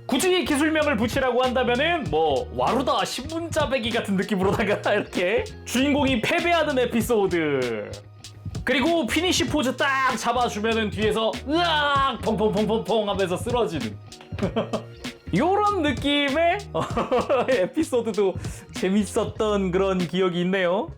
굳이 기술명을 붙이라고 한다면은 뭐 와루다 신문짜배기 같은 느낌으로다가 이렇게 주인공이 패배하는 에피소드, 그리고 피니쉬 포즈 딱 잡아주면은 뒤에서 으악 펑펑펑펑펑 하면서 쓰러지는 요런 느낌의 에피소드도 재밌었던 그런 기억이 있네요.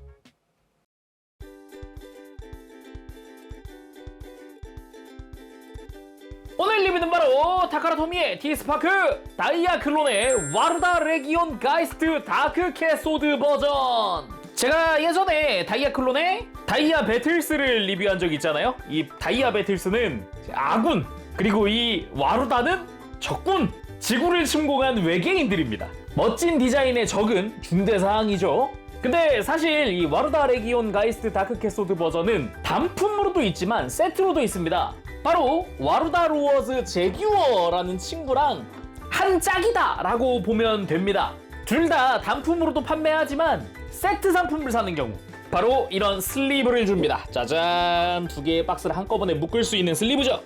오늘 리뷰는 바로 타카라토미의 티스파크 다이아 클론의 와르다 레기온 가이스트 다크 캐소드 버전. 제가 예전에 다이아 클론의 다이아 배틀스를 리뷰한 적 있잖아요. 이 다이아 배틀스는 아군, 그리고 이 와르다는 적군, 지구를 침공한 외계인들입니다. 멋진 디자인의 적은 중대사항이죠. 근데 사실 이 와르다 레기온 가이스트 다크 캐소드 버전은 단품으로도 있지만 세트로도 있습니다. 바로 와르다 로어즈 제규어라는 친구랑 한 짝이다 라고 보면 됩니다. 둘 다 단품으로도 판매하지만 세트 상품을 사는 경우 바로 이런 슬리브를 줍니다. 짜잔, 두 개의 박스를 한꺼번에 묶을 수 있는 슬리브죠.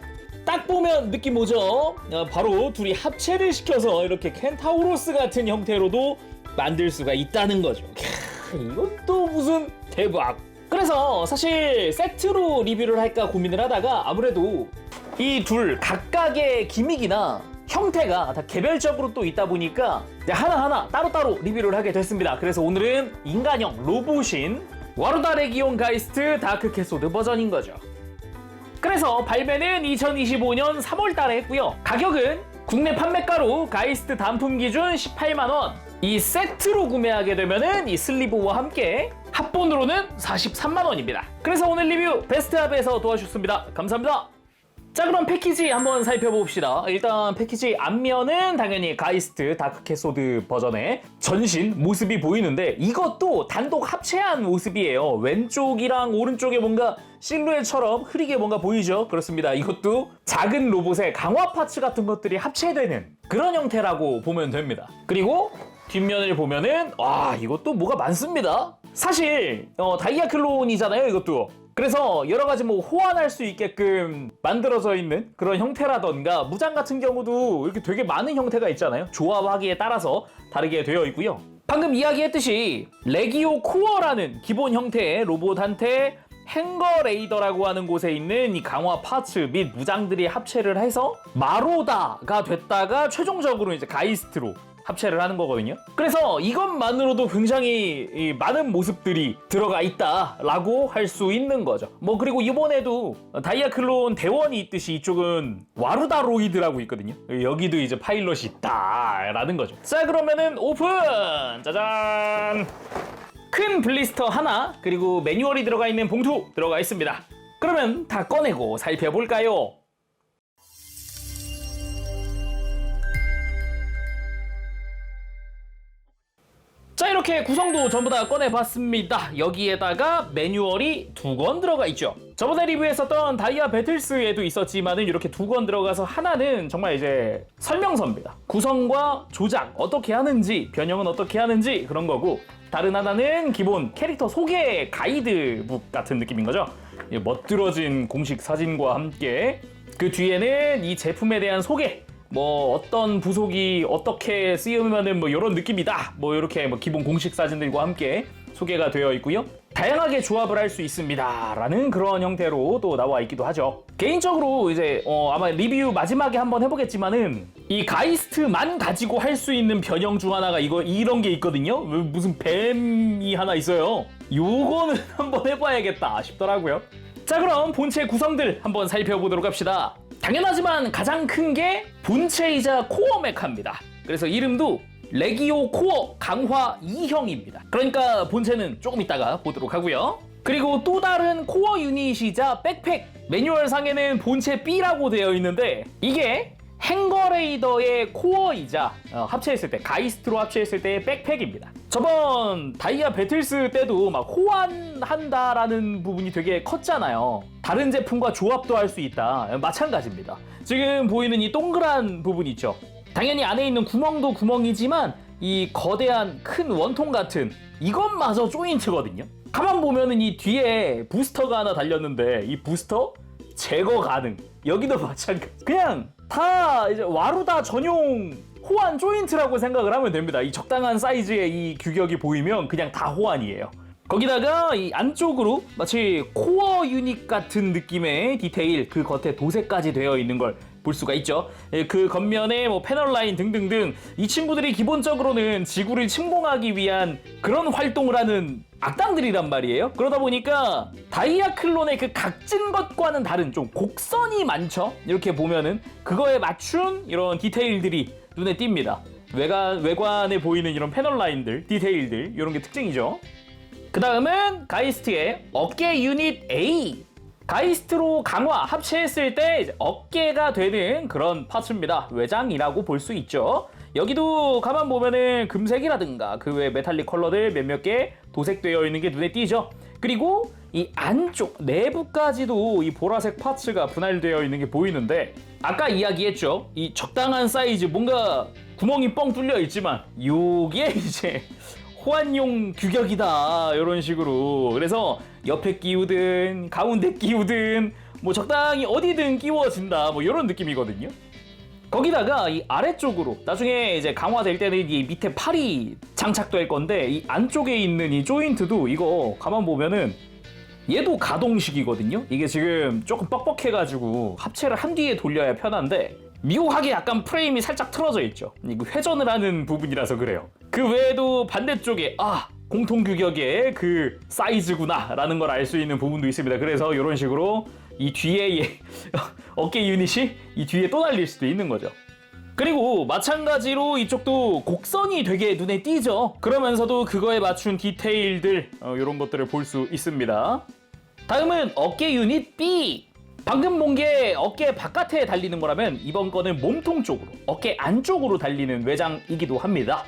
딱 보면 느낌 오죠? 바로 둘이 합체를 시켜서 이렇게 켄타우로스 같은 형태로도 만들 수가 있다는 거죠. 이건 또 무슨 대박. 그래서 사실 세트로 리뷰를 할까 고민을 하다가 아무래도 이 둘 각각의 기믹이나 형태가 다 개별적으로 또 있다 보니까 하나하나 따로따로 리뷰를 하게 됐습니다. 그래서 오늘은 인간형 로봇인 와르다 레기온 가이스트 다크 캐소드 버전인 거죠. 그래서 발매는 2025년 3월 달에 했고요. 가격은 국내 판매가로 가이스트 단품 기준 18만원, 이 세트로 구매하게 되면은 이 슬리브와 함께 합본으로는 43만원입니다. 그래서 오늘 리뷰 베스트합에서 도와주셨습니다. 감사합니다. 자, 그럼 패키지 한번 살펴봅시다. 일단 패키지 앞면은 당연히 가이스트 다크 캐소드 버전의 전신 모습이 보이는데 이것도 단독 합체한 모습이에요. 왼쪽이랑 오른쪽에 뭔가 실루엣처럼 흐리게 뭔가 보이죠? 그렇습니다. 이것도 작은 로봇의 강화 파츠 같은 것들이 합체되는 그런 형태라고 보면 됩니다. 그리고 뒷면을 보면은 와, 이것도 뭐가 많습니다. 사실 다이아 클론이잖아요, 이것도. 그래서 여러 가지 뭐 호환할 수 있게끔 만들어져 있는 그런 형태라던가 무장 같은 경우도 이렇게 되게 많은 형태가 있잖아요. 조합하기에 따라서 다르게 되어 있고요. 방금 이야기했듯이 레기오 코어라는 기본 형태의 로봇한테 행거 레이더라고 하는 곳에 있는 이 강화 파츠 및 무장들이 합체를 해서 마로다가 됐다가 최종적으로 이제 가이스트로 합체를 하는 거거든요. 그래서 이것만으로도 굉장히 많은 모습들이 들어가 있다라고 할 수 있는 거죠. 뭐 그리고 이번에도 다이아 클론 대원이 있듯이 이쪽은 와르다 로이드라고 있거든요. 여기도 이제 파일럿이 있다라는 거죠. 자, 그러면은 오픈! 짜잔! 큰 블리스터 하나, 그리고 매뉴얼이 들어가 있는 봉투 들어가 있습니다. 그러면 다 꺼내고 살펴볼까요? 자, 이렇게 구성도 전부 다 꺼내봤습니다. 여기에다가 매뉴얼이 2권 들어가 있죠. 저번에 리뷰했었던 다이아 배틀스에도 있었지만은 이렇게 2권 들어가서 하나는 정말 이제 설명서입니다. 구성과 조작 어떻게 하는지, 변형은 어떻게 하는지 그런 거고, 다른 하나는 기본 캐릭터 소개 가이드북 같은 느낌인 거죠. 멋들어진 공식 사진과 함께 그 뒤에는 이 제품에 대한 소개, 뭐 어떤 부속이 어떻게 쓰이면은 뭐 이런 느낌이다, 뭐 이렇게 뭐 기본 공식 사진들과 함께 소개가 되어 있고요. 다양하게 조합을 할 수 있습니다 라는 그런 형태로 또 나와 있기도 하죠. 개인적으로 이제 아마 리뷰 마지막에 한번 해보겠지만은 이 가이스트만 가지고 할 수 있는 변형 중 하나가 이런 게 있거든요. 무슨 뱀이 하나 있어요. 요거는 한번 해봐야겠다 싶더라고요. 자, 그럼 본체 구성들 한번 살펴보도록 합시다. 당연하지만 가장 큰 게 본체이자 코어 메카입니다. 그래서 이름도 레기오 코어 강화 2형입니다. 그러니까 본체는 조금 이따가 보도록 하고요. 그리고 또 다른 코어 유닛이자 백팩, 매뉴얼 상에는 본체 B라고 되어 있는데 이게 행거레이더의 코어이자 합체했을 때, 가이스트로 합체했을 때의 백팩입니다. 저번 다이아 배틀스 때도 막 호환한다라는 부분이 되게 컸잖아요. 다른 제품과 조합도 할 수 있다. 마찬가지입니다. 지금 보이는 이 동그란 부분 있죠. 당연히 안에 있는 구멍도 구멍이지만 이 거대한 큰 원통 같은 이것마저 조인트거든요. 가만 보면은 이 뒤에 부스터가 하나 달렸는데 이 부스터 제거 가능. 여기도 마찬가지. 그냥 다 이제 와루다 전용 호환 조인트라고 생각을 하면 됩니다. 이 적당한 사이즈의 이 규격이 보이면 그냥 다 호환이에요. 거기다가 이 안쪽으로 마치 코어 유닛 같은 느낌의 디테일, 그 겉에 도색까지 되어 있는 걸 볼 수가 있죠. 그 겉면에 뭐 패널 라인 등등등, 이 친구들이 기본적으로는 지구를 침공하기 위한 그런 활동을 하는 악당들이란 말이에요. 그러다 보니까 다이아 클론의 그 각진 것과는 다른 좀 곡선이 많죠. 이렇게 보면은 그거에 맞춘 이런 디테일들이 눈에 띕니다. 외관에 보이는 이런 패널 라인들, 디테일들, 이런 게 특징이죠. 그 다음은 가이스트의 어깨 유닛 A. 가이스트로 강화, 합체했을 때 이제 어깨가 되는 그런 파츠입니다. 외장이라고 볼 수 있죠. 여기도 가만 보면은 금색이라든가 그 외 메탈릭 컬러들 몇몇 개 도색되어 있는 게 눈에 띄죠. 그리고 이 안쪽 내부까지도 이 보라색 파츠가 분할되어 있는 게 보이는데, 아까 이야기했죠. 이 적당한 사이즈, 뭔가 구멍이 뻥 뚫려 있지만 요게 이제 호환용 규격이다, 이런 식으로. 그래서 옆에 끼우든 가운데 끼우든 뭐 적당히 어디든 끼워진다, 뭐 이런 느낌이거든요. 거기다가 이 아래쪽으로 나중에 이제 강화될 때는 이 밑에 팔이 장착될 건데, 이 안쪽에 있는 이 조인트도 이거 가만 보면은 얘도 가동식이거든요. 이게 지금 조금 뻑뻑해가지고 합체를 한 뒤에 돌려야 편한데, 미묘하게 약간 프레임이 살짝 틀어져 있죠. 이거 회전을 하는 부분이라서 그래요. 그 외에도 반대쪽에 공통 규격의 그 사이즈구나 라는 걸 알 수 있는 부분도 있습니다. 그래서 이런 식으로 이 뒤에 어깨 유닛이 이 뒤에 또 달릴 수도 있는 거죠. 그리고 마찬가지로 이쪽도 곡선이 되게 눈에 띄죠. 그러면서도 그거에 맞춘 디테일들, 이런 것들을 볼 수 있습니다. 다음은 어깨 유닛 B. 방금 본 게 어깨 바깥에 달리는 거라면 이번 거는 몸통 쪽으로, 어깨 안쪽으로 달리는 외장이기도 합니다.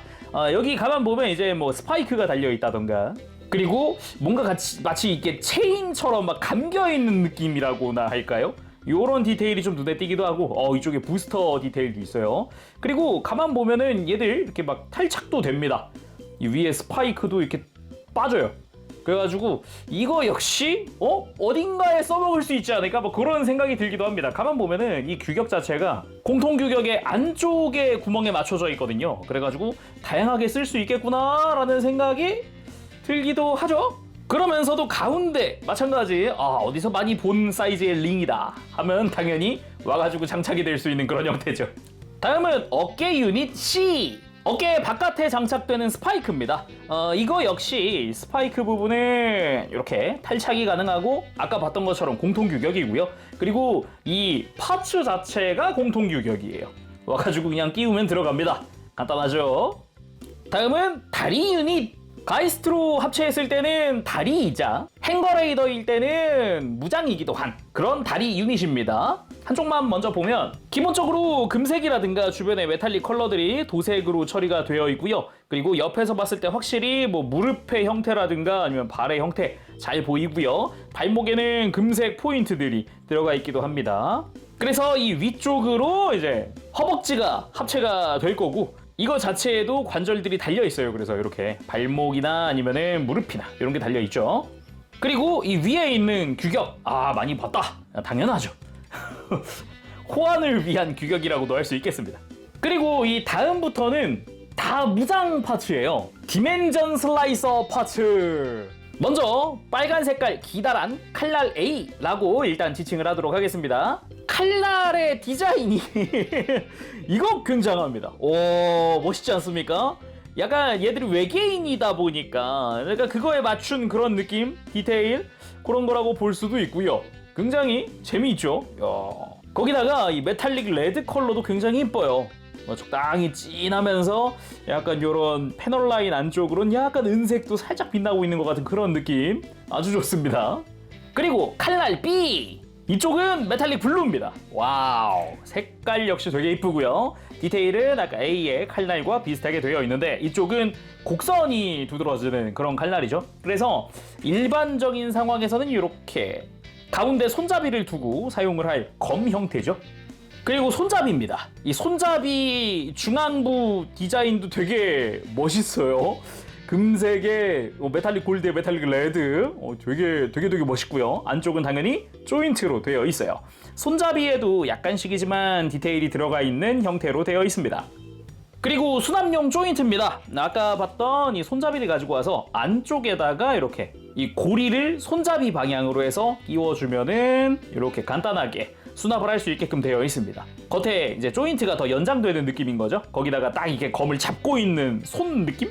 여기 가만 보면 이제 뭐 스파이크가 달려 있다던가, 그리고 뭔가 마치 이게 체인처럼 막 감겨 있는 느낌이라고나 할까요? 요런 디테일이 좀 눈에 띄기도 하고, 이쪽에 부스터 디테일도 있어요. 그리고 가만 보면은 얘들 이렇게 막 탈착도 됩니다. 이 위에 스파이크도 이렇게 빠져요. 그래가지고 이거 역시 어딘가에 써먹을 수 있지 않을까, 뭐 그런 생각이 들기도 합니다. 가만 보면은 이 규격 자체가 공통 규격의 안쪽에 구멍에 맞춰져 있거든요. 그래가지고 다양하게 쓸 수 있겠구나라는 생각이 들기도 하죠. 그러면서도 가운데 마찬가지, 어디서 많이 본 사이즈의 링이다 하면 당연히 와가지고 장착이 될 수 있는 그런 형태죠. 다음은 어깨 유닛 C. 어깨 바깥에 장착되는 스파이크입니다. 이거 역시 스파이크 부분은 이렇게 탈착이 가능하고, 아까 봤던 것처럼 공통 규격이고요. 그리고 이 파츠 자체가 공통 규격이에요. 와가지고 그냥 끼우면 들어갑니다. 간단하죠? 다음은 다리 유닛. 가이스트로 합체했을 때는 다리이자 행거레이더일 때는 무장이기도 한 그런 다리 유닛입니다. 한쪽만 먼저 보면 기본적으로 금색이라든가 주변의 메탈릭 컬러들이 도색으로 처리가 되어 있고요. 그리고 옆에서 봤을 때 확실히 뭐 무릎의 형태라든가 아니면 발의 형태 잘 보이고요. 발목에는 금색 포인트들이 들어가 있기도 합니다. 그래서 이 위쪽으로 이제 허벅지가 합체가 될 거고, 이거 자체에도 관절들이 달려 있어요. 그래서 이렇게 발목이나 아니면은 무릎이나 이런 게 달려 있죠. 그리고 이 위에 있는 규격, 많이 봤다. 당연하죠. 호환을 위한 규격이라고도 할 수 있겠습니다. 그리고 이 다음부터는 다 무장 파츠예요. 디멘전 슬라이서 파츠. 먼저 빨간 색깔 기다란 칼날 A라고 일단 지칭을 하도록 하겠습니다. 칼날의 디자인이 이거 굉장합니다. 오, 멋있지 않습니까? 약간 얘들이 외계인이다 보니까 그러니까 그거에 맞춘 그런 느낌, 디테일, 그런 거라고 볼 수도 있고요. 굉장히 재미있죠. 거기다가 이 메탈릭 레드 컬러도 굉장히 이뻐요. 적당히 진하면서 약간 요런 패널 라인 안쪽으로는 약간 은색도 살짝 빛나고 있는 것 같은 그런 느낌, 아주 좋습니다. 그리고 칼날 B, 이쪽은 메탈릭 블루입니다. 와우, 색깔 역시 되게 이쁘고요. 디테일은 아까 A의 칼날과 비슷하게 되어 있는데 이쪽은 곡선이 두드러지는 그런 칼날이죠. 그래서 일반적인 상황에서는 이렇게 가운데 손잡이를 두고 사용을 할 검 형태죠. 그리고 손잡이입니다. 이 손잡이 중앙부 디자인도 되게 멋있어요. 금색의 메탈릭 골드에 메탈릭 레드, 되게 멋있고요. 안쪽은 당연히 조인트로 되어 있어요. 손잡이에도 약간씩이지만 디테일이 들어가 있는 형태로 되어 있습니다. 그리고 수납용 조인트입니다. 아까 봤던 이 손잡이를 가지고 와서 안쪽에다가 이렇게 이 고리를 손잡이 방향으로 해서 끼워주면은 이렇게 간단하게 수납을 할 수 있게끔 되어 있습니다. 겉에 이제 조인트가 더 연장되는 느낌인 거죠. 거기다가 딱 이렇게 검을 잡고 있는 손 느낌?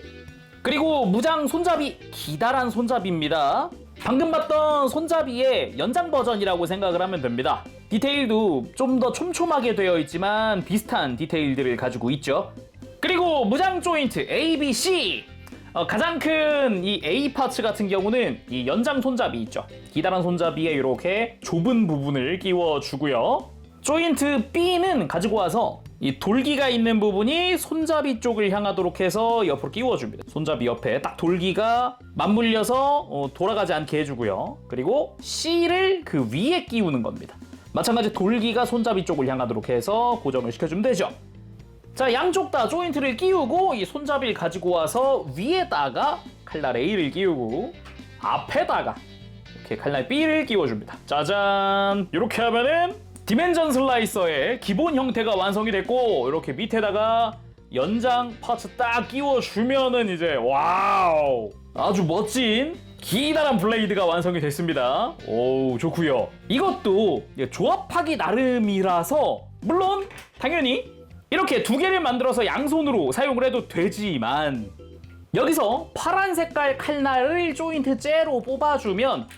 그리고 무장 손잡이, 기다란 손잡이입니다. 방금 봤던 손잡이의 연장 버전이라고 생각을 하면 됩니다. 디테일도 좀 더 촘촘하게 되어 있지만 비슷한 디테일들을 가지고 있죠. 그리고 무장 조인트 A, B, C 가장 큰 이 A 파츠 같은 경우는 이 연장 손잡이 있죠. 기다란 손잡이에 이렇게 좁은 부분을 끼워주고요. 조인트 B는 가지고 와서 이 돌기가 있는 부분이 손잡이 쪽을 향하도록 해서 옆으로 끼워줍니다. 손잡이 옆에 딱 돌기가 맞물려서 돌아가지 않게 해주고요. 그리고 C를 그 위에 끼우는 겁니다. 마찬가지 돌기가 손잡이 쪽을 향하도록 해서 고정을 시켜주면 되죠. 자, 양쪽 다 조인트를 끼우고 이 손잡이를 가지고 와서 위에다가 칼날 A를 끼우고 앞에다가 이렇게 칼날 B를 끼워줍니다. 짜잔! 이렇게 하면은 디멘전 슬라이서의 기본 형태가 완성이 됐고, 이렇게 밑에다가 연장 파츠 딱 끼워주면은 이제 와우! 아주 멋진 기다란 블레이드가 완성이 됐습니다. 오, 좋고요. 이것도 조합하기 나름이라서 물론 당연히 이렇게 두 개를 만들어서 양손으로 사용을 해도 되지만 여기서 파란 색깔 칼날을 조인트 째로 뽑아주면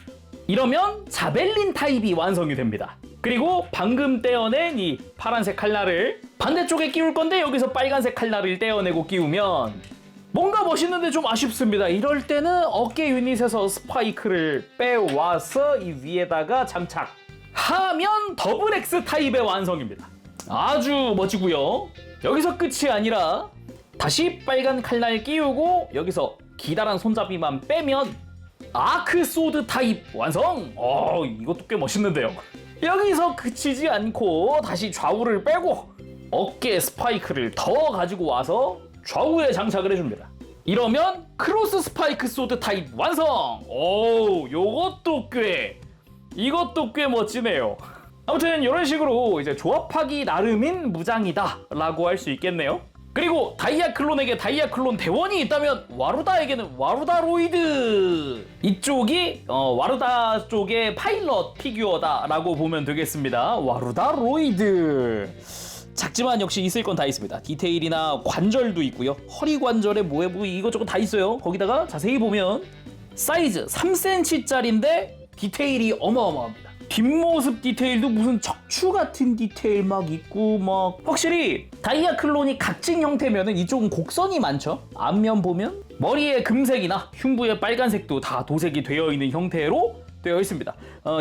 이러면 자벨린 타입이 완성이 됩니다. 그리고 방금 떼어낸 이 파란색 칼날을 반대쪽에 끼울 건데 여기서 빨간색 칼날을 떼어내고 끼우면 뭔가 멋있는데 좀 아쉽습니다. 이럴 때는 어깨 유닛에서 스파이크를 빼와서 이 위에다가 장착하면 더블 X 타입의 완성입니다. 아주 멋지고요. 여기서 끝이 아니라 다시 빨간 칼날 끼우고 여기서 기다란 손잡이만 빼면 아크 소드 타입 완성! 이것도 꽤 멋있는데요. 여기서 그치지 않고 다시 좌우를 빼고 어깨 스파이크를 더 가지고 와서 좌우에 장착을 해줍니다. 이러면 크로스 스파이크 소드 타입 완성! 이것도 꽤 멋지네요. 아무튼 이런 식으로 이제 조합하기 나름인 무장이다 라고 할 수 있겠네요. 그리고 다이아 클론에게 다이아 클론 대원이 있다면 와루다에게는 와루다 로이드, 이쪽이 와루다 쪽의 파일럿 피규어다 라고 보면 되겠습니다. 와루다 로이드, 작지만 역시 있을 건 다 있습니다. 디테일이나 관절도 있고요. 허리 관절에 뭐에 뭐 이것저것 다 있어요. 거기다가 자세히 보면 사이즈 3cm짜리인데 디테일이 어마어마합니다. 뒷모습 디테일도 무슨 척추 같은 디테일 막 있고 막 확실히 다이아 클론이 각진 형태면은 이쪽은 곡선이 많죠. 앞면 보면 머리에 금색이나 흉부에 빨간색도 다 도색이 되어 있는 형태로 되어 있습니다.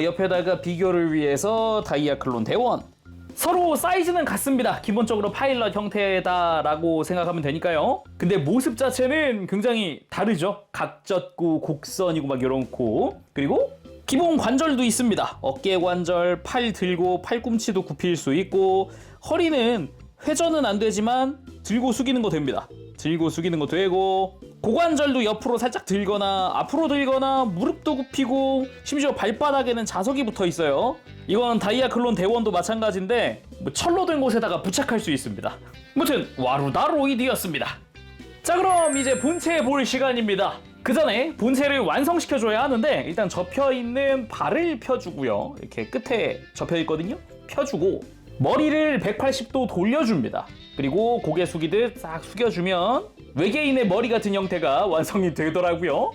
옆에다가 비교를 위해서 다이아 클론 대원, 서로 사이즈는 같습니다. 기본적으로 파일럿 형태다라고 생각하면 되니까요. 근데 모습 자체는 굉장히 다르죠. 각졌고 곡선이고 막 이렇고, 그리고 기본 관절도 있습니다. 어깨 관절, 팔 들고 팔꿈치도 굽힐 수 있고, 허리는 회전은 안 되지만 들고 숙이는 거 됩니다. 들고 숙이는 거 되고, 고관절도 옆으로 살짝 들거나 앞으로 들거나 무릎도 굽히고, 심지어 발바닥에는 자석이 붙어 있어요. 이건 다이아 클론 대원도 마찬가지인데 철로 된 곳에다가 부착할 수 있습니다. 아무튼 와루다 로이드였습니다. 자, 그럼 이제 본체 볼 시간입니다. 그 전에 본체를 완성시켜줘야 하는데 일단 접혀있는 발을 펴주고요. 이렇게 끝에 접혀있거든요. 펴주고 머리를 180도 돌려줍니다. 그리고 고개 숙이듯 싹 숙여주면 외계인의 머리 같은 형태가 완성이 되더라고요.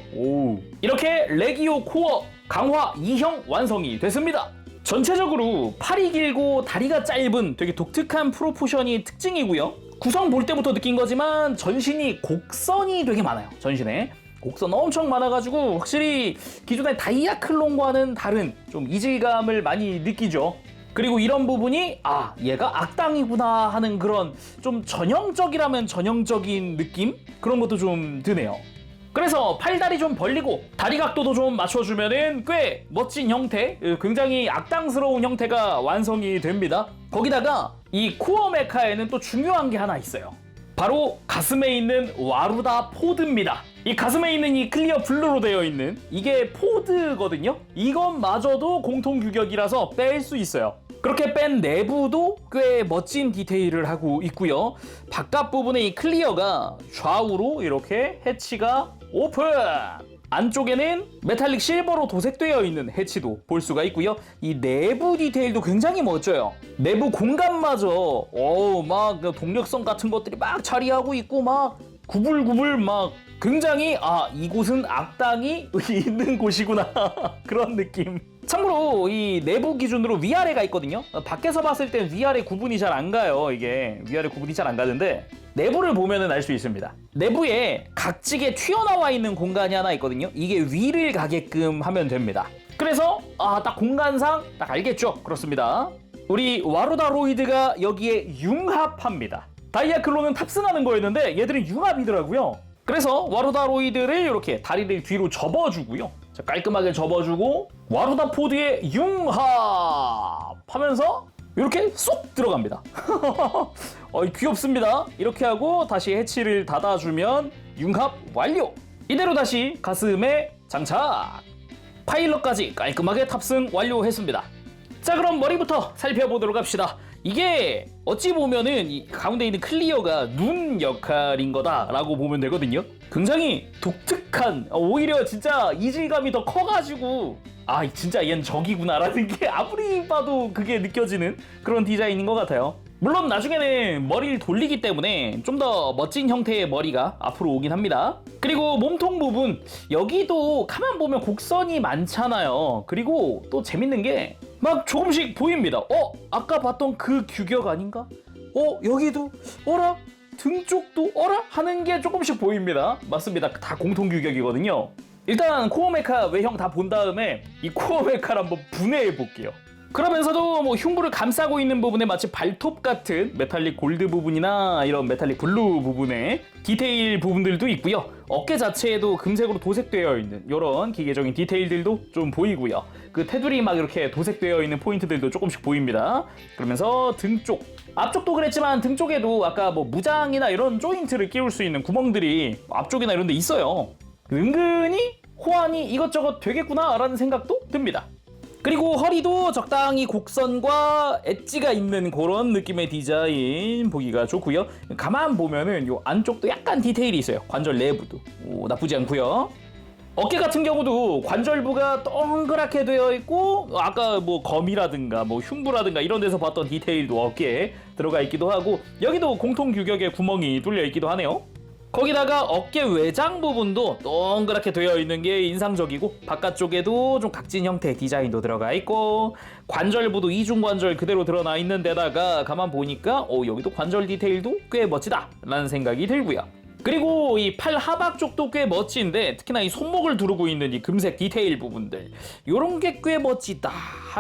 이렇게 레기오 코어 강화 2형 완성이 됐습니다. 전체적으로 팔이 길고 다리가 짧은 되게 독특한 프로포션이 특징이고요. 구성 볼 때부터 느낀 거지만 전신이 곡선이 되게 많아요. 전신에 곡선 엄청 많아가지고 확실히 기존의 다이아 클론과는 다른 좀 이질감을 많이 느끼죠. 그리고 이런 부분이 얘가 악당이구나 하는 그런 좀 전형적이라면 전형적인 느낌? 그런 것도 좀 드네요. 그래서 팔다리 좀 벌리고 다리 각도도 좀 맞춰주면은 꽤 멋진 형태, 굉장히 악당스러운 형태가 완성이 됩니다. 거기다가 이 코어 메카에는 또 중요한 게 하나 있어요. 바로 가슴에 있는 와루다 포드입니다. 이 가슴에 있는 이 클리어 블루로 되어 있는 이게 포드거든요. 이것마저도 공통 규격이라서 뺄 수 있어요. 그렇게 뺀 내부도 꽤 멋진 디테일을 하고 있고요. 바깥 부분의 이 클리어가 좌우로 이렇게 해치가 오픈! 안쪽에는 메탈릭 실버로 도색되어 있는 해치도 볼 수가 있고요. 이 내부 디테일도 굉장히 멋져요. 내부 공간마저 막 동력선 같은 것들이 막 자리하고 있고 막 구불구불 막 굉장히 이곳은 악당이 있는 곳이구나 그런 느낌. 참고로 이 내부 기준으로 위아래가 있거든요. 밖에서 봤을 땐 위아래 구분이 잘 안 가요. 이게 위아래 구분이 잘 안 가는데 내부를 보면은 알 수 있습니다. 내부에 각지게 튀어나와 있는 공간이 하나 있거든요. 이게 위를 가게끔 하면 됩니다. 그래서 딱 공간상 딱 알겠죠? 그렇습니다. 우리 와루다로이드가 여기에 융합합니다. 다이아클론은 탑승하는 거였는데 얘들은 융합이더라고요. 그래서 와루다로이드를 이렇게 다리를 뒤로 접어주고요. 자, 깔끔하게 접어주고 와루다 포드에 융합하면서 이렇게 쏙 들어갑니다. 귀엽습니다. 이렇게 하고 다시 해치를 닫아주면 융합 완료. 이대로 다시 가슴에 장착. 파일럿까지 깔끔하게 탑승 완료했습니다. 자, 그럼 머리부터 살펴보도록 합시다. 이게 어찌 보면은 이 가운데 있는 클리어가 눈 역할인 거다라고 보면 되거든요. 굉장히 독특한, 오히려 진짜 이질감이 더 커가지고 진짜 얘는 적이구나라는 게 아무리 봐도 그게 느껴지는 그런 디자인인 것 같아요. 물론 나중에는 머리를 돌리기 때문에 좀 더 멋진 형태의 머리가 앞으로 오긴 합니다. 그리고 몸통 부분, 여기도 가만 보면 곡선이 많잖아요. 그리고 또 재밌는 게 막 조금씩 보입니다. 아까 봤던 그 규격 아닌가? 여기도 어라? 등 쪽도 어라? 하는 게 조금씩 보입니다. 맞습니다. 다 공통 규격이거든요. 일단 코어 메카 외형 다 본 다음에 이 코어 메카를 한번 분해해 볼게요. 그러면서도 뭐 흉부를 감싸고 있는 부분에 마치 발톱 같은 메탈릭 골드 부분이나 이런 메탈릭 블루 부분의 디테일 부분들도 있고요. 어깨 자체에도 금색으로 도색되어 있는 이런 기계적인 디테일들도 좀 보이고요. 그 테두리 막 이렇게 도색되어 있는 포인트들도 조금씩 보입니다. 그러면서 등 쪽, 앞쪽도 그랬지만 등 쪽에도 아까 뭐 무장이나 이런 조인트를 끼울 수 있는 구멍들이 앞쪽이나 이런 데 있어요. 은근히 호환이 이것저것 되겠구나 라는 생각도 듭니다. 그리고 허리도 적당히 곡선과 엣지가 있는 그런 느낌의 디자인 보기가 좋고요. 가만 보면은 요 안쪽도 약간 디테일이 있어요. 관절 내부도 나쁘지 않고요. 어깨 같은 경우도 관절부가 동그랗게 되어 있고 아까 뭐 검이라든가 뭐 흉부라든가 이런 데서 봤던 디테일도 어깨에 들어가 있기도 하고 여기도 공통 규격의 구멍이 뚫려 있기도 하네요. 거기다가 어깨 외장 부분도 동그랗게 되어 있는 게 인상적이고 바깥쪽에도 좀 각진 형태의 디자인도 들어가 있고 관절부도 이중관절 그대로 드러나 있는 데다가 가만 보니까 여기도 관절 디테일도 꽤 멋지다 라는 생각이 들고요. 그리고 이 팔 하박 쪽도 꽤 멋진데 특히나 이 손목을 두르고 있는 이 금색 디테일 부분들 요런 게 꽤 멋지다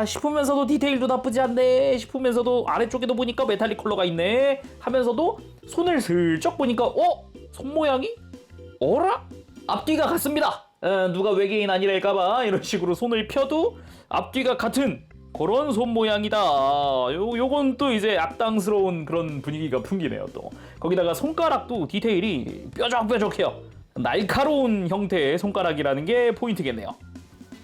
싶으면서도 디테일도 나쁘지 않네 싶으면서도 아래쪽에도 보니까 메탈릭 컬러가 있네 하면서도 손을 슬쩍 보니까 손 모양이 어라? 앞뒤가 같습니다. 누가 외계인 아니랄까봐 이런 식으로 손을 펴도 앞뒤가 같은 그런 손 모양이다. 요건 또 이제 악당스러운 그런 분위기가 풍기네요. 또 거기다가 손가락도 디테일이 뾰족뾰족해요. 날카로운 형태의 손가락이라는 게 포인트겠네요.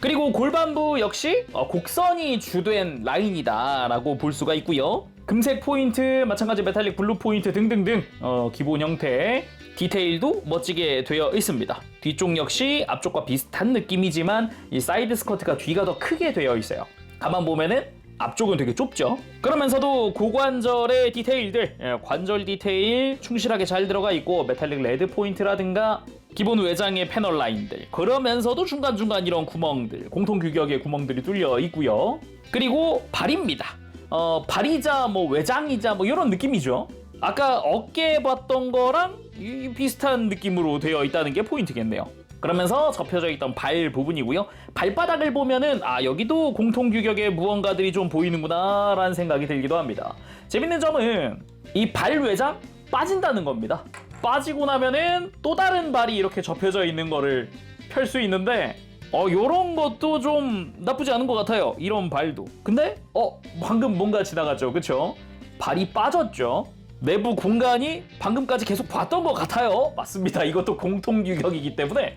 그리고 골반부 역시 곡선이 주된 라인이다 라고 볼 수가 있고요. 금색 포인트, 마찬가지 메탈릭 블루 포인트 등등등 기본 형태 디테일도 멋지게 되어 있습니다. 뒤쪽 역시 앞쪽과 비슷한 느낌이지만 이 사이드 스커트가 뒤가 더 크게 되어 있어요. 가만 보면은 앞쪽은 되게 좁죠. 그러면서도 고관절의 디테일들, 관절 디테일 충실하게 잘 들어가 있고 메탈릭 레드 포인트라든가 기본 외장의 패널 라인들, 그러면서도 중간중간 이런 구멍들, 공통 규격의 구멍들이 뚫려 있고요. 그리고 발입니다. 발이자 뭐 외장이자 뭐 이런 느낌이죠. 아까 어깨에 봤던 거랑 비슷한 느낌으로 되어 있다는 게 포인트겠네요. 그러면서 접혀져 있던 발 부분이고요. 발바닥을 보면은 여기도 공통 규격의 무언가들이 좀 보이는구나 라는 생각이 들기도 합니다. 재밌는 점은 이 발 외장 빠진다는 겁니다. 빠지고 나면은 또 다른 발이 이렇게 접혀져 있는 거를 펼 수 있는데 요런 것도 좀 나쁘지 않은 것 같아요. 이런 발도. 근데 방금 뭔가 지나갔죠. 그쵸? 발이 빠졌죠. 내부 공간이 방금까지 계속 봤던 것 같아요. 맞습니다. 이것도 공통 규격이기 때문에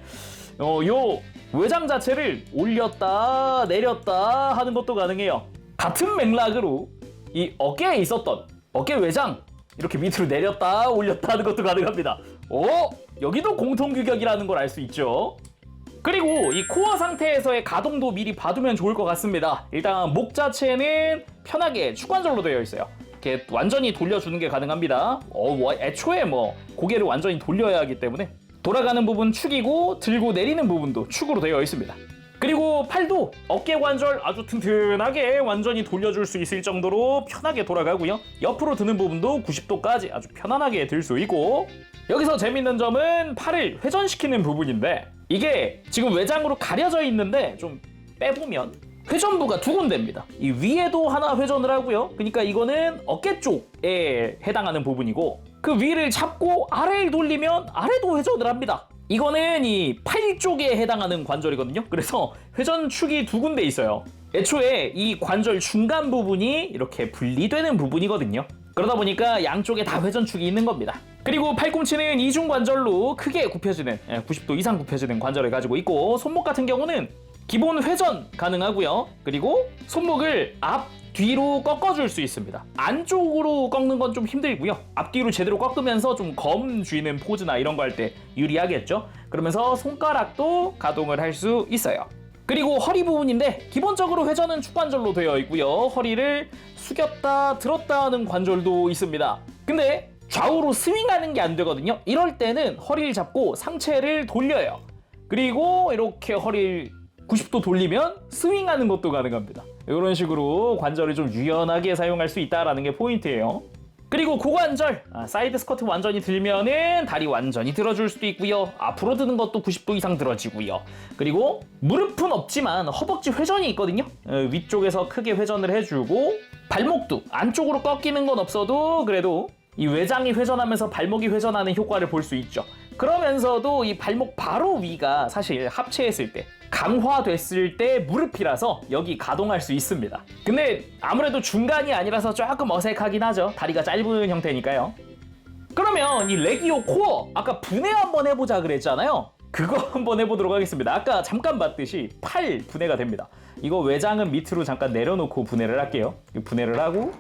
요 외장 자체를 올렸다 내렸다 하는 것도 가능해요. 같은 맥락으로 이 어깨에 있었던 어깨 외장 이렇게 밑으로 내렸다 올렸다 하는 것도 가능합니다. 여기도 공통규격이라는 걸 알 수 있죠. 그리고 이 코어 상태에서의 가동도 미리 봐두면 좋을 것 같습니다. 일단 목 자체는 편하게 축관절로 되어 있어요. 이렇게 완전히 돌려주는 게 가능합니다. 애초에 뭐 고개를 완전히 돌려야 하기 때문에 돌아가는 부분 축이고 들고 내리는 부분도 축으로 되어 있습니다. 그리고 팔도 어깨 관절 아주 튼튼하게 완전히 돌려줄 수 있을 정도로 편하게 돌아가고요. 옆으로 드는 부분도 90도까지 아주 편안하게 들 수 있고, 여기서 재밌는 점은 팔을 회전시키는 부분인데 이게 지금 외장으로 가려져 있는데 좀 빼보면 회전부가 두 군데입니다. 이 위에도 하나 회전을 하고요. 그러니까 이거는 어깨 쪽에 해당하는 부분이고, 그 위를 잡고 아래를 돌리면 아래도 회전을 합니다. 이거는 이 팔 쪽에 해당하는 관절이거든요. 그래서 회전축이 두 군데 있어요. 애초에 이 관절 중간 부분이 이렇게 분리되는 부분이거든요. 그러다 보니까 양쪽에 다 회전축이 있는 겁니다. 그리고 팔꿈치는 이중관절로 크게 굽혀지는 90도 이상 굽혀지는 관절을 가지고 있고, 손목 같은 경우는 기본 회전 가능하고요. 그리고 손목을 앞, 뒤로 꺾어줄 수 있습니다. 안쪽으로 꺾는 건 좀 힘들고요. 앞뒤로 제대로 꺾으면서 좀 검 쥐는 포즈나 이런 거 할 때 유리하겠죠. 그러면서 손가락도 가동을 할 수 있어요. 그리고 허리 부분인데 기본적으로 회전은 축관절로 되어 있고요. 허리를 숙였다 들었다 하는 관절도 있습니다. 근데 좌우로 스윙하는 게 안 되거든요. 이럴 때는 허리를 잡고 상체를 돌려요. 그리고 이렇게 허리를 90도 돌리면 스윙하는 것도 가능합니다. 이런 식으로 관절을 좀 유연하게 사용할 수 있다는 게 포인트예요. 그리고 고관절, 사이드 스쿼트 완전히 들면은 다리 완전히 들어줄 수도 있고요. 앞으로 드는 것도 90도 이상 들어지고요. 그리고 무릎은 없지만 허벅지 회전이 있거든요. 위쪽에서 크게 회전을 해주고, 발목도 안쪽으로 꺾이는 건 없어도 그래도 이 외장이 회전하면서 발목이 회전하는 효과를 볼 수 있죠. 그러면서도 이 발목 바로 위가 사실 합체했을 때, 강화됐을 때 무릎이라서 여기 가동할 수 있습니다. 근데 아무래도 중간이 아니라서 조금 어색하긴 하죠. 다리가 짧은 형태니까요. 그러면 이 레기오 코어, 아까 분해 한번 해보자 그랬잖아요. 그거 한번 해보도록 하겠습니다. 아까 잠깐 봤듯이 팔 분해가 됩니다. 이거 외장은 밑으로 잠깐 내려놓고 분해를 할게요. 분해를 하고,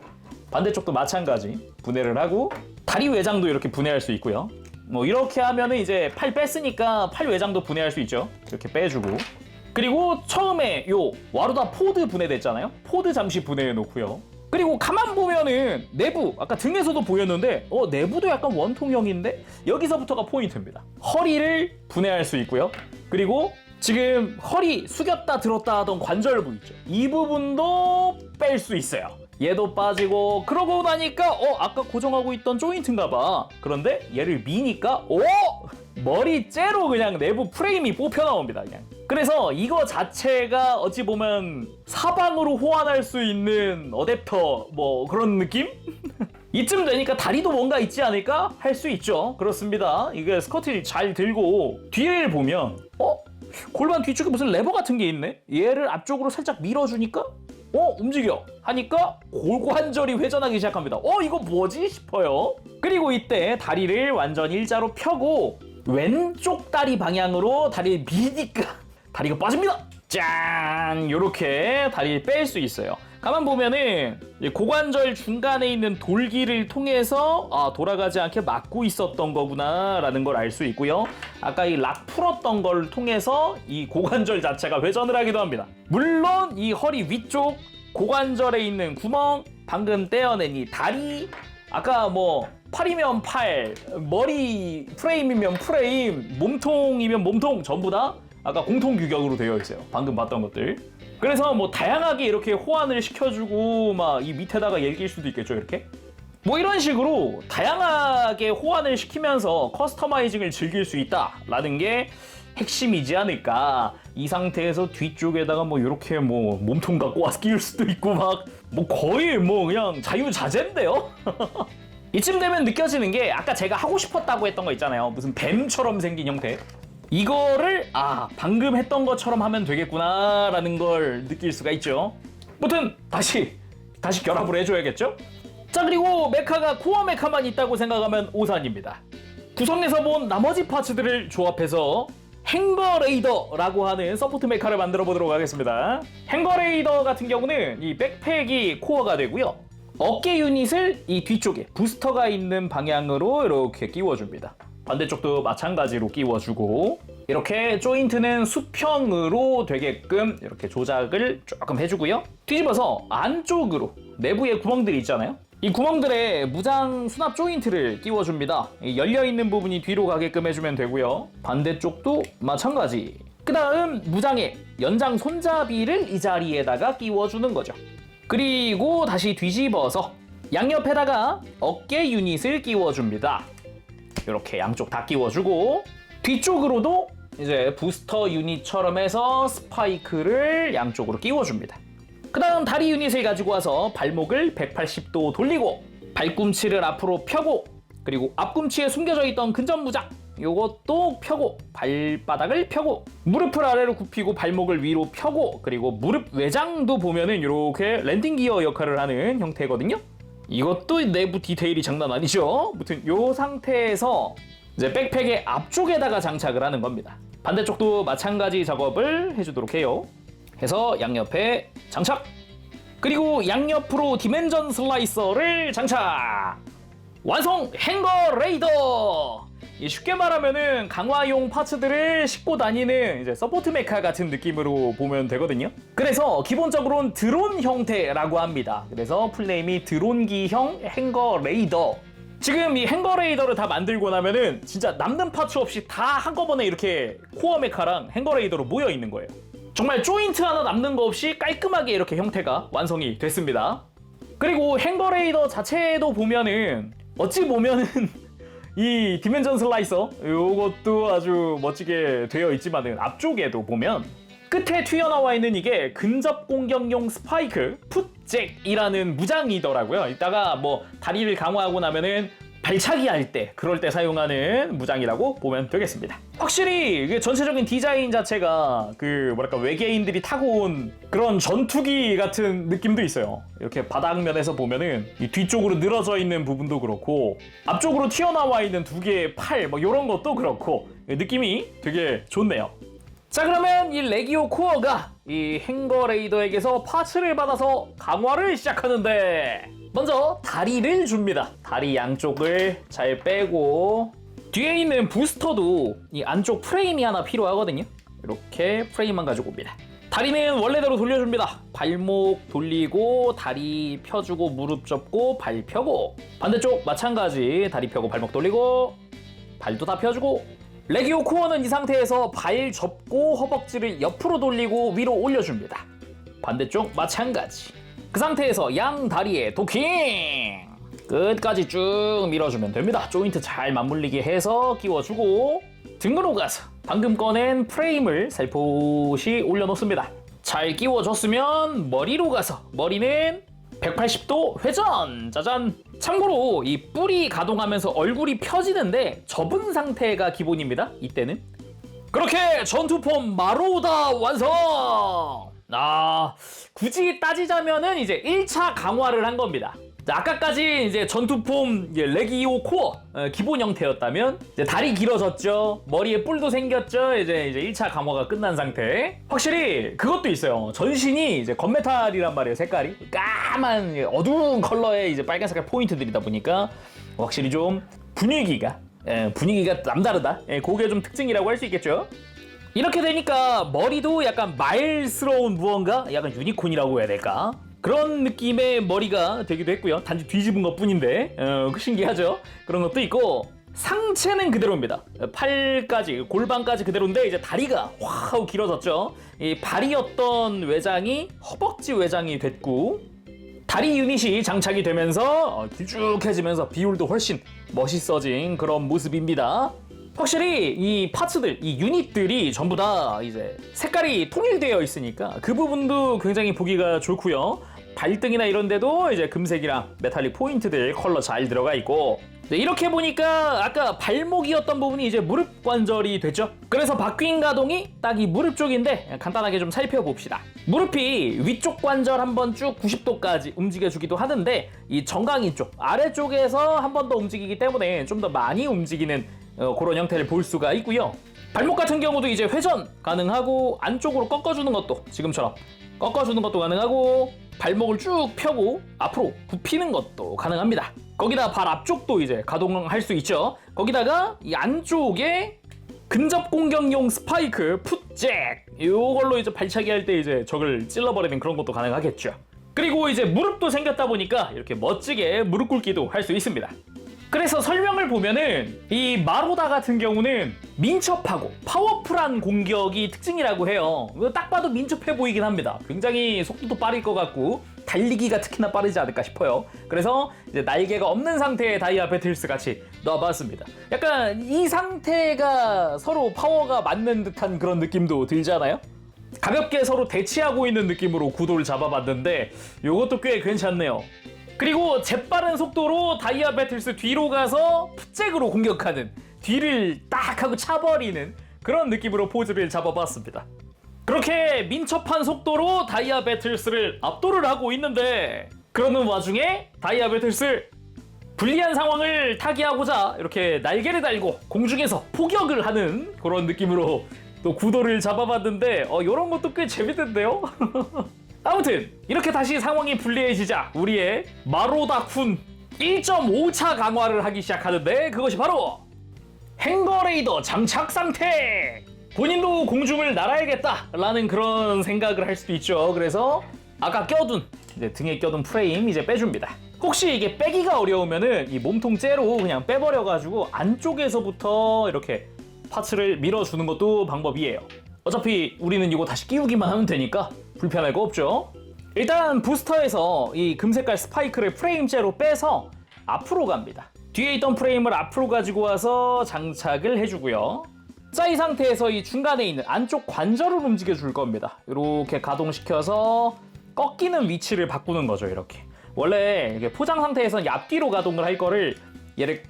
반대쪽도 마찬가지 분해를 하고, 다리 외장도 이렇게 분해할 수 있고요. 뭐 이렇게 하면은 이제 팔 뺐으니까 팔 외장도 분해할 수 있죠. 이렇게 빼주고, 그리고 처음에 요 와루다 포드 분해됐잖아요. 포드 잠시 분해해 놓고요. 그리고 가만 보면은 내부, 아까 등에서도 보였는데 내부도 약간 원통형인데 여기서부터가 포인트입니다. 허리를 분해할 수 있고요. 그리고 지금 허리 숙였다 들었다 하던 관절부 있죠. 이 부분도 뺄 수 있어요. 얘도 빠지고, 그러고 나니까 아까 고정하고 있던 조인트인가 봐. 그런데 얘를 미니까 머리째로 그냥 내부 프레임이 뽑혀 나옵니다. 그냥. 그래서 이거 자체가 어찌 보면 사방으로 호환할 수 있는 어댑터 뭐 그런 느낌? 이쯤 되니까 다리도 뭔가 있지 않을까? 할 수 있죠. 그렇습니다. 이게 스커트를 잘 들고 뒤를 보면 골반 뒤쪽에 무슨 레버 같은 게 있네? 얘를 앞쪽으로 살짝 밀어주니까 움직여 하니까 고관절이 회전하기 시작합니다. 이거 뭐지 싶어요. 그리고 이때 다리를 완전 일자로 펴고 왼쪽 다리 방향으로 다리를 미니까 다리가 빠집니다. 짠! 요렇게 다리를 뺄 수 있어요. 가만 보면은 고관절 중간에 있는 돌기를 통해서 돌아가지 않게 막고 있었던 거구나 라는 걸 알 수 있고요. 아까 이 락 풀었던 걸 통해서 이 고관절 자체가 회전을 하기도 합니다. 물론 이 허리 위쪽 고관절에 있는 구멍, 방금 떼어낸 이 다리, 아까 뭐 팔이면 팔, 머리 프레임이면 프레임, 몸통이면 몸통, 전부 다 아까 공통 규격으로 되어 있어요. 방금 봤던 것들. 그래서 뭐 다양하게 이렇게 호환을 시켜주고 막 이 밑에다가 얘기일 수도 있겠죠. 이렇게 뭐 이런 식으로 다양하게 호환을 시키면서 커스터마이징을 즐길 수 있다라는 게 핵심이지 않을까. 이 상태에서 뒤쪽에다가 뭐 이렇게 뭐 몸통 갖고 와서 끼울 수도 있고 막 뭐 거의 뭐 그냥 자유자재인데요. 이쯤 되면 느껴지는 게 아까 제가 하고 싶었다고 했던 거 있잖아요. 무슨 뱀처럼 생긴 형태. 이거를 방금 했던 것처럼 하면 되겠구나 라는 걸 느낄 수가 있죠. 아무튼 다시 결합을 해줘야겠죠. 자, 그리고 메카가 코어 메카만 있다고 생각하면 오산입니다. 구성에서 본 나머지 파츠들을 조합해서 행거레이더라고 하는 서포트 메카를 만들어 보도록 하겠습니다. 행거레이더 같은 경우는 이 백팩이 코어가 되고요. 어깨 유닛을 이 뒤쪽에 부스터가 있는 방향으로 이렇게 끼워줍니다. 반대쪽도 마찬가지로 끼워주고 이렇게 조인트는 수평으로 되게끔 이렇게 조작을 조금 해주고요. 뒤집어서 안쪽으로 내부에 구멍들이 있잖아요. 이 구멍들에 무장 수납 조인트를 끼워줍니다. 열려있는 부분이 뒤로 가게끔 해주면 되고요. 반대쪽도 마찬가지. 그 다음 무장의 연장 손잡이를 이 자리에다가 끼워주는 거죠. 그리고 다시 뒤집어서 양옆에다가 어깨 유닛을 끼워줍니다. 이렇게 양쪽 다 끼워주고 뒤쪽으로도 이제 부스터 유닛처럼 해서 스파이크를 양쪽으로 끼워줍니다. 그 다음 다리 유닛을 가지고 와서 발목을 180도 돌리고 발꿈치를 앞으로 펴고 그리고 앞꿈치에 숨겨져 있던 근접 무장 요것도 펴고 발바닥을 펴고 무릎을 아래로 굽히고 발목을 위로 펴고 그리고 무릎 외장도 보면은 이렇게 랜딩 기어 역할을 하는 형태거든요. 이것도 내부 디테일이 장난 아니죠. 아무튼 이 상태에서 이제 백팩의 앞쪽에다가 장착을 하는 겁니다. 반대쪽도 마찬가지 작업을 해주도록 해요. 해서 양옆에 장착. 그리고 양옆으로 디멘전 슬라이서를 장착. 완성 행거 레이더. 쉽게 말하면은 강화용 파츠들을 싣고 다니는 이제 서포트 메카 같은 느낌으로 보면 되거든요. 그래서 기본적으로는 드론 형태라고 합니다. 그래서 풀네임이 드론기형 행거 레이더. 지금 이 행거 레이더를 다 만들고 나면은 진짜 남는 파츠 없이 다 한꺼번에 이렇게 코어 메카랑 행거 레이더로 모여 있는 거예요. 정말 조인트 하나 남는 거 없이 깔끔하게 이렇게 형태가 완성이 됐습니다. 그리고 행거 레이더 자체도 보면은 어찌 보면은 이 디멘전 슬라이서 요것도 아주 멋지게 되어 있지만은 앞쪽에도 보면 끝에 튀어나와 있는 이게 근접 공격용 스파이크 풋잭이라는 무장이더라고요. 이따가 뭐 다리를 강화하고 나면은 발차기 할 때 그럴 때 사용하는 무장이라고 보면 되겠습니다. 확실히 이게 전체적인 디자인 자체가 그 뭐랄까 외계인들이 타고 온 그런 전투기 같은 느낌도 있어요. 이렇게 바닥면에서 보면은 이 뒤쪽으로 늘어져 있는 부분도 그렇고 앞쪽으로 튀어나와 있는 두 개의 팔 뭐 이런 것도 그렇고 느낌이 되게 좋네요. 자, 그러면 이 레기오 코어가 이 행거 레이더에게서 파츠를 받아서 강화를 시작하는데 먼저 다리를 줍니다. 다리 양쪽을 잘 빼고 뒤에 있는 부스터도 이 안쪽 프레임이 하나 필요하거든요. 이렇게 프레임만 가지고 옵니다. 다리는 원래대로 돌려줍니다. 발목 돌리고 다리 펴주고 무릎 접고 발 펴고 반대쪽 마찬가지 다리 펴고 발목 돌리고 발도 다 펴주고 레기오 코어는 이 상태에서 발 접고 허벅지를 옆으로 돌리고 위로 올려줍니다. 반대쪽 마찬가지. 그 상태에서 양 다리에 도킹! 끝까지 쭉 밀어주면 됩니다. 조인트 잘 맞물리게 해서 끼워주고 등으로 가서 방금 꺼낸 프레임을 살포시 올려놓습니다. 잘 끼워줬으면 머리로 가서 머리는 180도 회전! 짜잔! 참고로 이 뿔이 가동하면서 얼굴이 펴지는데 접은 상태가 기본입니다. 이때는. 그렇게 전투폼 마로다 완성! 굳이 따지자면은 이제 1차 강화를 한 겁니다. 아까까지 이제 전투폼 레기오 코어 기본 형태였다면 이제 다리 길어졌죠. 머리에 뿔도 생겼죠. 이제 1차 강화가 끝난 상태. 확실히 그것도 있어요. 전신이 이제 건메탈이란 말이에요. 색깔이 까만 어두운 컬러의 이제 빨간 색깔 포인트들이다 보니까 확실히 좀 분위기가 남다르다. 그게 좀 특징이라고 할 수 있겠죠. 이렇게 되니까 머리도 약간 말스러운 무언가? 약간 유니콘이라고 해야 될까? 그런 느낌의 머리가 되기도 했고요. 단지 뒤집은 것 뿐인데 신기하죠? 그런 것도 있고 상체는 그대로입니다. 팔까지 골반까지 그대로인데 이제 다리가 확 하고 길어졌죠. 이 발이었던 외장이 허벅지 외장이 됐고 다리 유닛이 장착이 되면서 길쭉해지면서 비율도 훨씬 멋있어진 그런 모습입니다. 확실히 이 파츠들, 이 유닛들이 전부 다 이제 색깔이 통일되어 있으니까 그 부분도 굉장히 보기가 좋고요. 발등이나 이런 데도 이제 금색이랑 메탈릭 포인트들 컬러 잘 들어가 있고 이렇게 보니까 아까 발목이었던 부분이 이제 무릎 관절이 됐죠. 그래서 바뀐 가동이 딱 이 무릎 쪽인데 간단하게 좀 살펴봅시다. 무릎이 위쪽 관절 한번 쭉 90도까지 움직여주기도 하는데 이 정강이 쪽 아래쪽에서 한 번 더 움직이기 때문에 좀 더 많이 움직이는 그런 형태를 볼 수가 있고요. 발목 같은 경우도 이제 회전 가능하고 안쪽으로 꺾어주는 것도 지금처럼 꺾어주는 것도 가능하고 발목을 쭉 펴고 앞으로 굽히는 것도 가능합니다. 거기다 발 앞쪽도 이제 가동할 수 있죠. 거기다가 이 안쪽에 근접 공격용 스파이크 풋잭 이걸로 이제 발차기 할 때 이제 적을 찔러버리는 그런 것도 가능하겠죠. 그리고 이제 무릎도 생겼다 보니까 이렇게 멋지게 무릎 꿇기도 할 수 있습니다. 그래서 설명을 보면은 이 마로다 같은 경우는 민첩하고 파워풀한 공격이 특징이라고 해요. 딱 봐도 민첩해 보이긴 합니다. 굉장히 속도도 빠를 것 같고 달리기가 특히나 빠르지 않을까 싶어요. 그래서 이제 날개가 없는 상태의 다이아 배틀스 같이 넣어봤습니다. 약간 이 상태가 서로 파워가 맞는 듯한 그런 느낌도 들잖아요. 가볍게 서로 대치하고 있는 느낌으로 구도를 잡아봤는데 이것도 꽤 괜찮네요. 그리고 재빠른 속도로 다이아 배틀스 뒤로 가서 풋잭으로 공격하는, 뒤를 딱 하고 차버리는 그런 느낌으로 포즈를 잡아봤습니다. 그렇게 민첩한 속도로 다이아 배틀스를 압도를 하고 있는데, 그러는 와중에 다이아 배틀스 불리한 상황을 타개하고자 이렇게 날개를 달고 공중에서 포격을 하는 그런 느낌으로 또 구도를 잡아봤는데 이런 것도 꽤 재밌던데요? 아무튼 이렇게 다시 상황이 불리해지자 우리의 마로다쿤 1.5차 강화를 하기 시작하는데, 그것이 바로 행거레이더 장착 상태! 본인도 공중을 날아야겠다라는 그런 생각을 할 수도 있죠. 그래서 아까 껴둔 이제 등에 껴둔 프레임 이제 빼줍니다. 혹시 이게 빼기가 어려우면은 이 몸통 째로 그냥 빼버려가지고 안쪽에서부터 이렇게 파츠를 밀어주는 것도 방법이에요. 어차피 우리는 이거 다시 끼우기만 하면 되니까 불편할 거 없죠. 일단 부스터에서 이 금색깔 스파이크를 프레임째로 빼서 앞으로 갑니다. 뒤에 있던 프레임을 앞으로 가지고 와서 장착을 해주고요. 자, 이 상태에서 이 중간에 있는 안쪽 관절을 움직여 줄 겁니다. 이렇게 가동시켜서 꺾이는 위치를 바꾸는 거죠. 이렇게 원래 이렇게 포장 상태에서는 앞뒤로 가동을 할 거를 얘를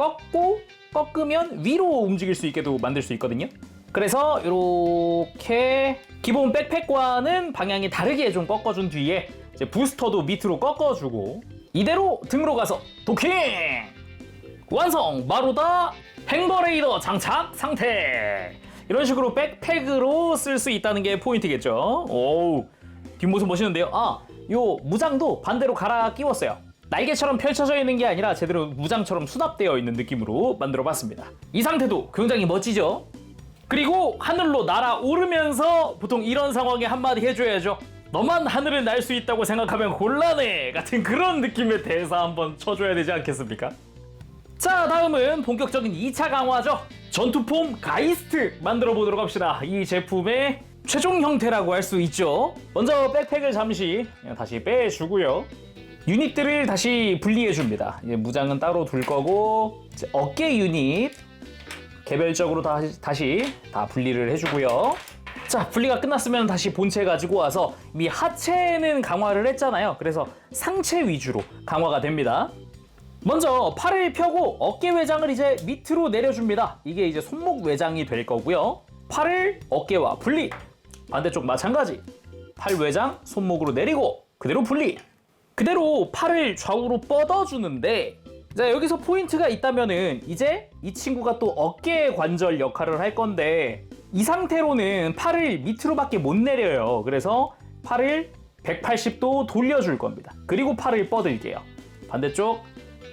꺾으면 위로 움직일 수 있게도 만들 수 있거든요. 그래서 이렇게 기본 백팩과는 방향이 다르게 좀 꺾어준 뒤에 이제 부스터도 밑으로 꺾어주고 이대로 등으로 가서 도킹! 완성! 마로다 행거레이더 장착 상태! 이런 식으로 백팩으로 쓸 수 있다는 게 포인트겠죠. 오우, 뒷모습 멋있는데요. 요 무장도 반대로 갈아 끼웠어요. 날개처럼 펼쳐져 있는 게 아니라 제대로 무장처럼 수납되어 있는 느낌으로 만들어봤습니다. 이 상태도 굉장히 멋지죠? 그리고 하늘로 날아오르면서 보통 이런 상황에 한마디 해줘야죠. 너만 하늘을 날 수 있다고 생각하면 곤란해! 같은 그런 느낌의 대사 한번 쳐줘야 되지 않겠습니까? 자, 다음은 본격적인 2차 강화죠. 전투폼 가이스트 만들어 보도록 합시다. 이 제품의 최종 형태라고 할 수 있죠. 먼저 백팩을 잠시 다시 빼주고요. 유닛들을 다시 분리해줍니다. 무장은 따로 둘 거고 어깨 유닛 개별적으로 다시 다 분리를 해주고요. 자, 분리가 끝났으면 다시 본체 가지고 와서 이 하체는 강화를 했잖아요. 그래서 상체 위주로 강화가 됩니다. 먼저 팔을 펴고 어깨 외장을 이제 밑으로 내려줍니다. 이게 이제 손목 외장이 될 거고요. 팔을 어깨와 분리. 반대쪽 마찬가지. 팔 외장 손목으로 내리고 그대로 분리. 그대로 팔을 좌우로 뻗어주는데, 자, 여기서 포인트가 있다면은 이제 이 친구가 또 어깨 관절 역할을 할 건데 이 상태로는 팔을 밑으로밖에 못 내려요. 그래서 팔을 180도 돌려줄 겁니다. 그리고 팔을 뻗을게요. 반대쪽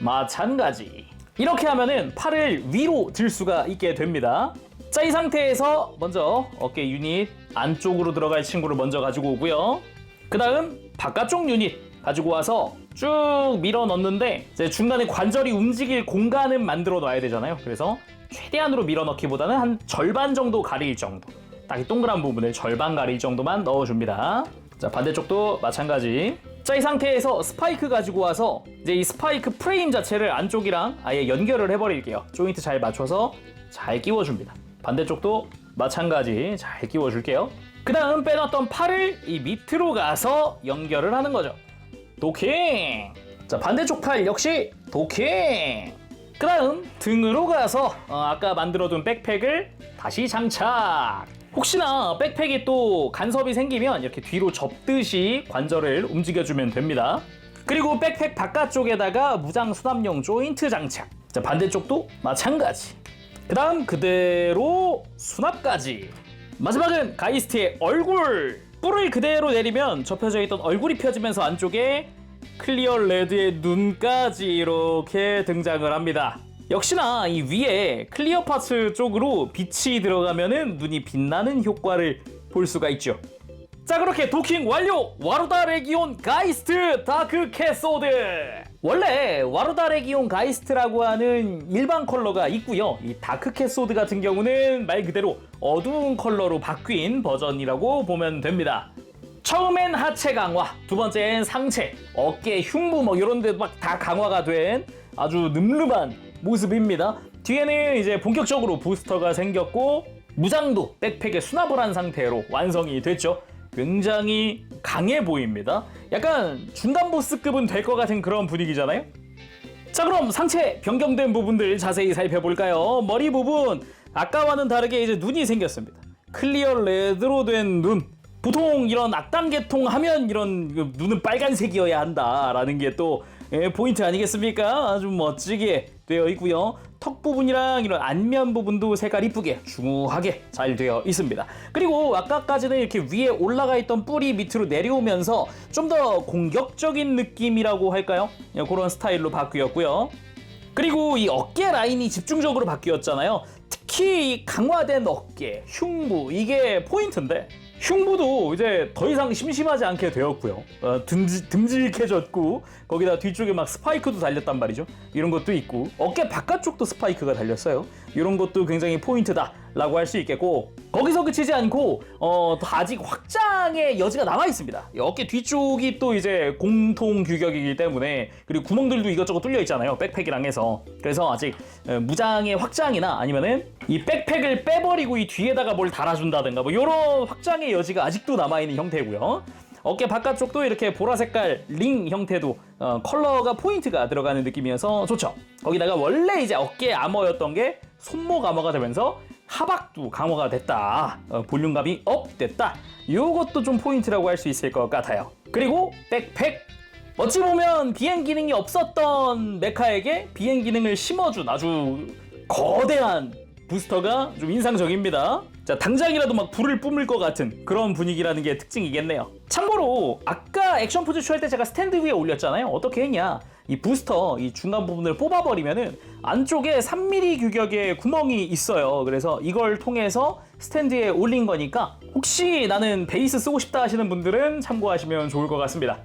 마찬가지. 이렇게 하면은 팔을 위로 들 수가 있게 됩니다. 자, 이 상태에서 먼저 어깨 유닛 안쪽으로 들어갈 친구를 먼저 가지고 오고요. 그 다음 바깥쪽 유닛 가지고 와서 쭉 밀어 넣는데 이제 중간에 관절이 움직일 공간은 만들어 놔야 되잖아요. 그래서 최대한으로 밀어 넣기보다는 한 절반 정도 가릴 정도, 딱 이 동그란 부분을 절반 가릴 정도만 넣어줍니다. 자, 반대쪽도 마찬가지. 자, 이 상태에서 스파이크 가지고 와서 이제 이 스파이크 프레임 자체를 안쪽이랑 아예 연결을 해버릴게요. 조인트 잘 맞춰서 잘 끼워줍니다. 반대쪽도 마찬가지 잘 끼워줄게요. 그 다음 빼놨던 팔을 이 밑으로 가서 연결을 하는 거죠. 도킹! 자, 반대쪽 팔 역시 도킹! 그 다음 등으로 가서 아까 만들어둔 백팩을 다시 장착! 혹시나 백팩이 또 간섭이 생기면 이렇게 뒤로 접듯이 관절을 움직여주면 됩니다. 그리고 백팩 바깥쪽에다가 무장 수납용 조인트 장착. 자, 반대쪽도 마찬가지. 그 다음 그대로 수납까지. 마지막은 가이스트의 얼굴. 뿔을 그대로 내리면 접혀져 있던 얼굴이 펴지면서 안쪽에 클리어 레드의 눈까지 이렇게 등장을 합니다. 역시나 이 위에 클리어 파츠 쪽으로 빛이 들어가면은 눈이 빛나는 효과를 볼 수가 있죠. 자, 그렇게 도킹 완료! 와루다 레기온 가이스트 다크 캐소드! 원래 와루다 레기온 가이스트라고 하는 일반 컬러가 있고요. 이 다크 캐소드 같은 경우는 말 그대로 어두운 컬러로 바뀐 버전이라고 보면 됩니다. 처음엔 하체 강화, 두 번째엔 상체, 어깨, 흉부 뭐 이런 데 막 다 강화가 된 아주 늠름한 모습입니다. 뒤에는 이제 본격적으로 부스터가 생겼고 무장도 백팩에 수납을 한 상태로 완성이 됐죠. 굉장히 강해 보입니다. 약간 중간 보스급은 될 것 같은 그런 분위기잖아요. 자, 그럼 상체 변경된 부분들 자세히 살펴볼까요? 머리 부분 아까와는 다르게 이제 눈이 생겼습니다. 클리어 레드로 된 눈. 보통 이런 악당 계통 하면 이런 눈은 빨간색이어야 한다라는 게 또 포인트 아니겠습니까? 아주 멋지게 되어 있고요. 턱 부분이랑 이런 안면 부분도 색깔 이쁘게 중후하게 잘 되어 있습니다. 그리고 아까까지는 이렇게 위에 올라가 있던 뿔이 밑으로 내려오면서 좀 더 공격적인 느낌이라고 할까요? 그런 스타일로 바뀌었고요. 그리고 이 어깨 라인이 집중적으로 바뀌었잖아요. 특히 이 강화된 어깨, 흉부 이게 포인트인데 흉부도 이제 더 이상 심심하지 않게 되었고요. 듬직해졌고 거기다 뒤쪽에 막 스파이크도 달렸단 말이죠. 이런 것도 있고 어깨 바깥쪽도 스파이크가 달렸어요. 이런 것도 굉장히 포인트다 라고 할 수 있겠고 거기서 그치지 않고 아직 확장의 여지가 남아 있습니다. 어깨 뒤쪽이 또 이제 공통 규격이기 때문에 그리고 구멍들도 이것저것 뚫려 있잖아요. 백팩이랑 해서. 그래서 아직 무장의 확장이나 아니면은 이 백팩을 빼버리고 이 뒤에다가 뭘 달아준다든가 뭐 이런 확장의 여지가 아직도 남아있는 형태고요. 어깨 바깥쪽도 이렇게 보라색깔 링 형태도 컬러가 포인트가 들어가는 느낌이어서 좋죠. 거기다가 원래 이제 어깨 아머였던 게 손목 아머가 되면서 하박도 강화가 됐다. 볼륨감이 업 됐다. 이것도 좀 포인트라고 할 수 있을 것 같아요. 그리고 백팩. 어찌 보면 비행 기능이 없었던 메카에게 비행 기능을 심어준 아주 거대한 부스터가 좀 인상적입니다. 자, 당장이라도 막 불을 뿜을 것 같은 그런 분위기라는 게 특징이겠네요. 참고로 아까 액션 포즈 취할 때 제가 스탠드 위에 올렸잖아요. 어떻게 했냐? 이 부스터 이 중간 부분을 뽑아버리면은 안쪽에 3mm 규격의 구멍이 있어요. 그래서 이걸 통해서 스탠드에 올린 거니까 혹시 나는 베이스 쓰고 싶다 하시는 분들은 참고하시면 좋을 것 같습니다.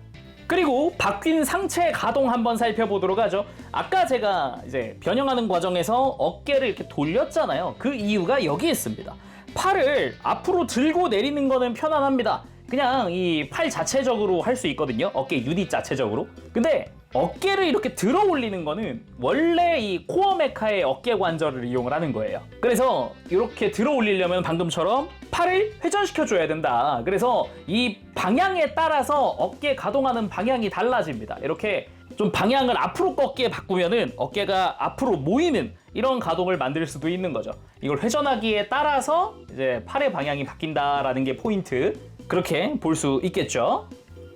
그리고 바뀐 상체 가동 한번 살펴보도록 하죠. 아까 제가 이제 변형하는 과정에서 어깨를 이렇게 돌렸잖아요. 그 이유가 여기 있습니다. 팔을 앞으로 들고 내리는 거는 편안합니다. 그냥 이 팔 자체적으로 할 수 있거든요. 어깨 유닛 자체적으로. 근데 어깨를 이렇게 들어 올리는 거는 원래 이 코어 메카의 어깨 관절을 이용을 하는 거예요. 그래서 이렇게 들어 올리려면 방금처럼 팔을 회전시켜 줘야 된다. 그래서 이 방향에 따라서 어깨 가동하는 방향이 달라집니다. 이렇게 좀 방향을 앞으로 꺾게 바꾸면은 어깨가 앞으로 모이는 이런 가동을 만들 수도 있는 거죠. 이걸 회전하기에 따라서 이제 팔의 방향이 바뀐다라는 게 포인트. 그렇게 볼 수 있겠죠.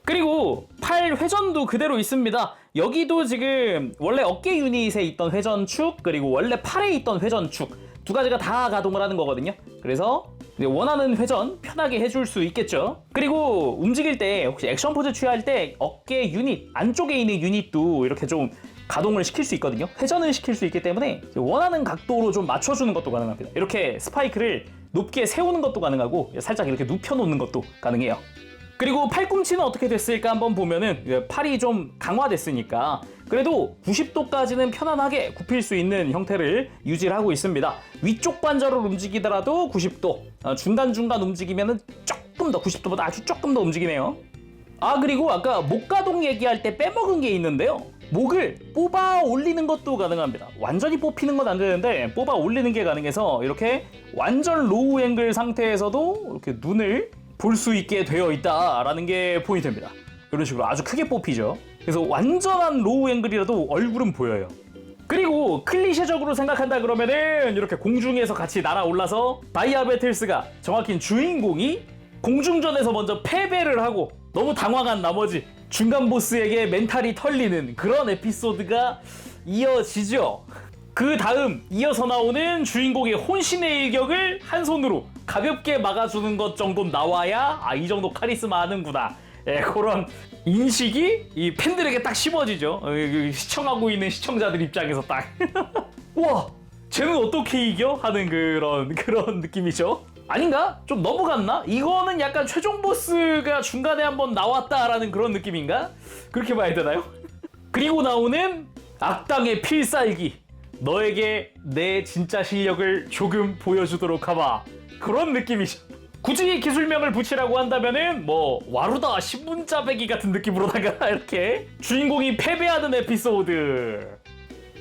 그리고 팔 회전도 그대로 있습니다. 여기도 지금 원래 어깨 유닛에 있던 회전축 그리고 원래 팔에 있던 회전축 두 가지가 다 가동을 하는 거거든요. 그래서 원하는 회전 편하게 해줄 수 있겠죠. 그리고 움직일 때 혹시 액션 포즈 취할 때 어깨 유닛 안쪽에 있는 유닛도 이렇게 좀 가동을 시킬 수 있거든요. 회전을 시킬 수 있기 때문에 원하는 각도로 좀 맞춰주는 것도 가능합니다. 이렇게 스파이크를 높게 세우는 것도 가능하고 살짝 이렇게 눕혀놓는 것도 가능해요. 그리고 팔꿈치는 어떻게 됐을까 한번 보면은 팔이 좀 강화됐으니까 그래도 90도까지는 편안하게 굽힐 수 있는 형태를 유지를 하고 있습니다. 위쪽 관절을 움직이더라도 90도, 중간중간 움직이면은 조금 더 90도보다 아주 조금 더 움직이네요. 아, 그리고 아까 목 가동 얘기할 때 빼먹은 게 있는데요. 목을 뽑아 올리는 것도 가능합니다. 완전히 뽑히는 건 안 되는데 뽑아 올리는 게 가능해서 이렇게 완전 로우 앵글 상태에서도 이렇게 눈을 볼 수 있게 되어 있다라는 게 포인트입니다. 이런 식으로 아주 크게 뽑히죠. 그래서 완전한 로우 앵글이라도 얼굴은 보여요. 그리고 클리셰적으로 생각한다 그러면은 이렇게 공중에서 같이 날아올라서 다이아베틀스가 정확히 주인공이 공중전에서 먼저 패배를 하고 너무 당황한 나머지 중간 보스에게 멘탈이 털리는 그런 에피소드가 이어지죠. 그 다음 이어서 나오는 주인공의 혼신의 일격을 한 손으로 가볍게 막아주는 것 정도 나와야 이 정도 카리스마 하는구나. 예, 그런 인식이 이 팬들에게 딱 심어지죠. 시청하고 있는 시청자들 입장에서 딱 와, 쟤는 어떻게 이겨? 하는 그런 느낌이죠. 아닌가? 좀 넘어갔나? 이거는 약간 최종 보스가 중간에 한번 나왔다라는 그런 느낌인가? 그렇게 봐야 되나요? 그리고 나오는 악당의 필살기. 너에게 내 진짜 실력을 조금 보여주도록 하마. 그런 느낌이죠. 굳이 기술명을 붙이라고 한다면은 뭐 와루다 신문짜배기 같은 느낌으로다가 이렇게 주인공이 패배하는 에피소드.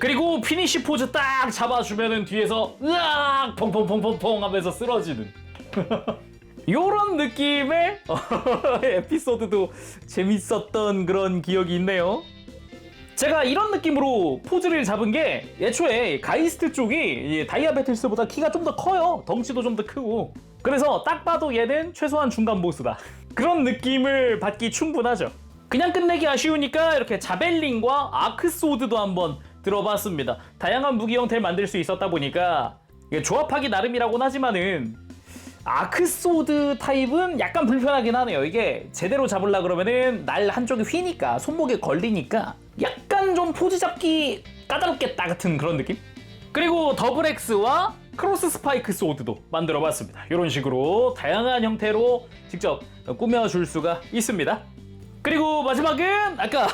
그리고 피니시 포즈 딱 잡아주면은 뒤에서 으악 펑펑펑펑펑 하면서 쓰러지는 요런 느낌의 에피소드도 재밌었던 그런 기억이 있네요. 제가 이런 느낌으로 포즈를 잡은 게 애초에 가이스트 쪽이 다이아 배틀스보다 키가 좀 더 커요. 덩치도 좀 더 크고. 그래서 딱 봐도 얘는 최소한 중간 보스다. 그런 느낌을 받기 충분하죠. 그냥 끝내기 아쉬우니까 이렇게 자벨린과 아크소드도 한번 들어봤습니다. 다양한 무기 형태를 만들 수 있었다 보니까 조합하기 나름이라고는 하지만은 아크소드 타입은 약간 불편하긴 하네요. 이게 제대로 잡으려 그러면은 날 한쪽이 휘니까 손목에 걸리니까 약간 좀 포즈 잡기 까다롭겠다 같은 그런 느낌? 그리고 더블 X와 크로스 스파이크 소드도 만들어 봤습니다. 이런 식으로 다양한 형태로 직접 꾸며줄 수가 있습니다. 그리고 마지막은 아까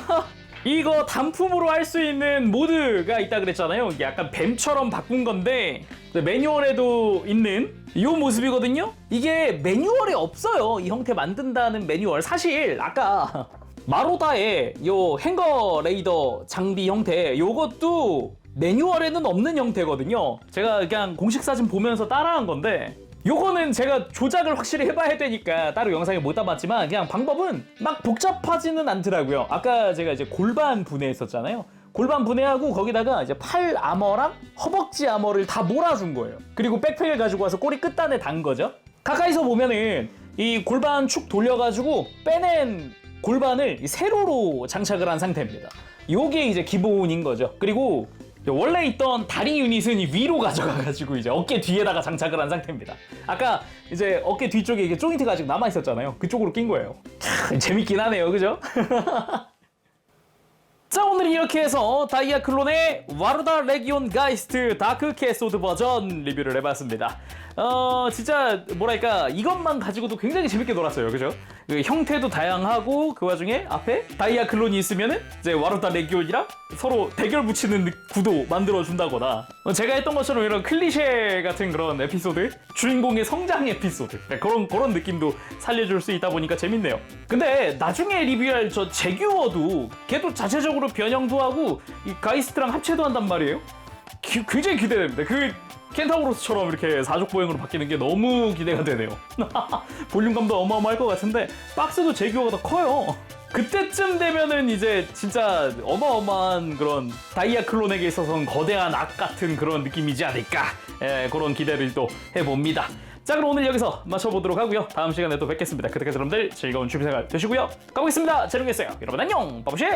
이거 단품으로 할 수 있는 모드가 있다 그랬잖아요. 이게 약간 뱀처럼 바꾼 건데 매뉴얼에도 있는 이 모습이거든요. 이게 매뉴얼이 없어요. 이 형태 만든다는 매뉴얼. 사실 아까 마로다의 요 행거 레이더 장비 형태 요것도 매뉴얼에는 없는 형태거든요. 제가 그냥 공식 사진 보면서 따라한 건데 요거는 제가 조작을 확실히 해봐야 되니까 따로 영상에 못 담았지만 그냥 방법은 막 복잡하지는 않더라고요. 아까 제가 이제 골반 분해했었잖아요. 골반 분해하고 거기다가 이제 팔 아머랑 허벅지 아머를 다 몰아준 거예요. 그리고 백팩을 가지고 와서 꼬리 끝단에 단 거죠. 가까이서 보면은 이 골반 축 돌려가지고 빼낸 골반을 세로로 장착을 한 상태입니다. 요게 이제 기본인 거죠. 그리고 원래 있던 다리 유닛은 위로 가져가가지고 이제 어깨 뒤에다가 장착을 한 상태입니다. 아까 이제 어깨 뒤쪽에 이게 조인트가 아직 남아있었잖아요. 그쪽으로 낀 거예요. 참 재밌긴 하네요. 그죠? 자, 오늘은 이렇게 해서 다이아 클론의 와르다 레기온 가이스트 다크 캐소드 버전 리뷰를 해봤습니다. 진짜 뭐랄까 이것만 가지고도 굉장히 재밌게 놀았어요. 그죠? 그 형태도 다양하고 그 와중에 앞에 다이아 클론이 있으면은 이제 와르다 레기온이랑 서로 대결 붙이는 구도 만들어준다거나 제가 했던 것처럼 이런 클리셰 같은 그런 에피소드, 주인공의 성장 에피소드 그런 느낌도 살려줄 수 있다 보니까 재밌네요. 근데 나중에 리뷰할 저 제규어도 걔도 자체적으로 변형도 하고 이 가이스트랑 합체도 한단 말이에요. 굉장히 기대됩니다. 그 켄타우로스처럼 이렇게 사족보행으로 바뀌는 게 너무 기대가 되네요. 볼륨감도 어마어마할 것 같은데 박스도 제규어가 더 커요. 그때쯤 되면은 이제 진짜 어마어마한 그런 다이아 클론에게 있어서는 거대한 악 같은 그런 느낌이지 않을까. 그런 기대를 또 해봅니다. 자, 그럼 오늘 여기서 마쳐보도록 하고요. 다음 시간에 또 뵙겠습니다. 그때까지 여러분들 즐거운 취미생활 되시고요. 가보겠습니다. 재롱했어요. 여러분 안녕. 바보시.